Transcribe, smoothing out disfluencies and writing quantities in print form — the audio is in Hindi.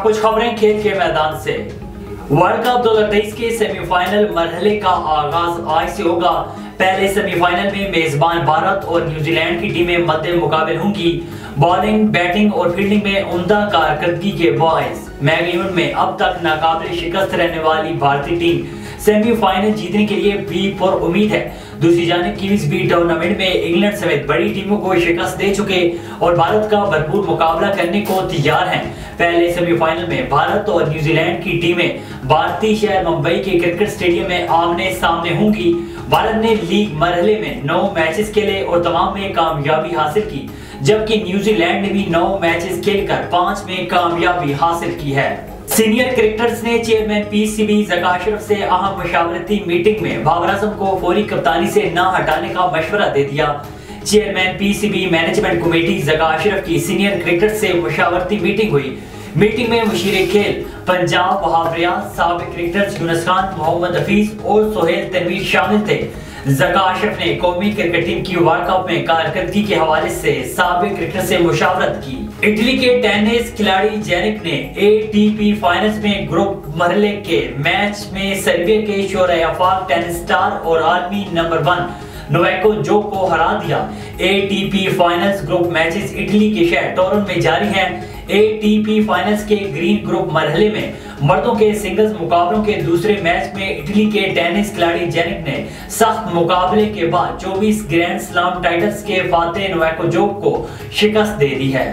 कुछ खबरें खेल के मैदान से। वर्ल्ड कप 2023 के सेमीफाइनल मरहले का आगाज आज से होगा। पहले सेमीफाइनल में मेजबान भारत और न्यूजीलैंड की टीमें मद्दे मुकाबले होंगी। बॉलिंग, बैटिंग और फील्डिंग में उम्दा कारकर्दगी के बायस मैगलियन में अब तक नाकाबिल शिकस्त रहने वाली भारतीय टीम सेमीफाइनल जीतने के लिए भी पर उम्मीद है। दूसरी जानिब किवीज भी टूर्नामेंट में इंग्लैंड समेत बड़ी टीमों को शिकस्त दे चुके और भारत का भरपूर मुकाबला करने को तैयार हैं। पहले सेमीफाइनल में भारत और न्यूजीलैंड की टीमें भारतीय शहर मुंबई के क्रिकेट स्टेडियम में आमने सामने होंगी। भारत ने लीग मरहले में 9 मैचेस खेले और तमाम में कामयाबी हासिल की, जबकि न्यूजीलैंड ने भी 9 मैचेस खेलकर 5 में कामयाबी हासिल की है। सीनियर क्रिकेटर्स ने चेयरमैन पीसीबी ज़का अशरफ से अहम मशावरती मीटिंग में बाबर आजम को फौरी कप्तानी से न हटाने का मशवरा दे दिया। Chairman PCB management committee Zaka Ashraf की सीनियर क्रिकेटर से मशावरती मीटिंग हुई। मीटिंग में मुशीर खेल पंजाब वहाब रियाज, साबिक क्रिकेटर्स यूनुस खान, मोहम्मद हफीज और सोहेल तनवीर शामिल थे। ज़का अशरफ ने कौमी क्रिकेट टीम की वर्ल्ड कप में कारकर्दगी के हवाले से साबिक क्रिकेटर से मुशावरत की। इटली के टेनिस खिलाड़ी जेनिक ने एटीपी फाइनल्स में ग्रुप मरहले के मैच में सर्बिया के शोर-ए-अफाक टेनिस स्टार और आलमी नंबर 1 नोवाक जोकोविच को हरा दिया। ATP finals group matches Italy के शहर टोरंटो में जारी हैं। एटीपी फाइनल्स के ग्रीन ग्रुप मरहले में मर्दों के सिंगल्स मुकाबलों के दूसरे मैच में इटली के टेनिस खिलाड़ी जेनिक ने सख्त मुकाबले के बाद 24 ग्रैंड स्लैम टाइटल्स के फातेह नोवाक जोकोविच को शिकस्त दे दी है।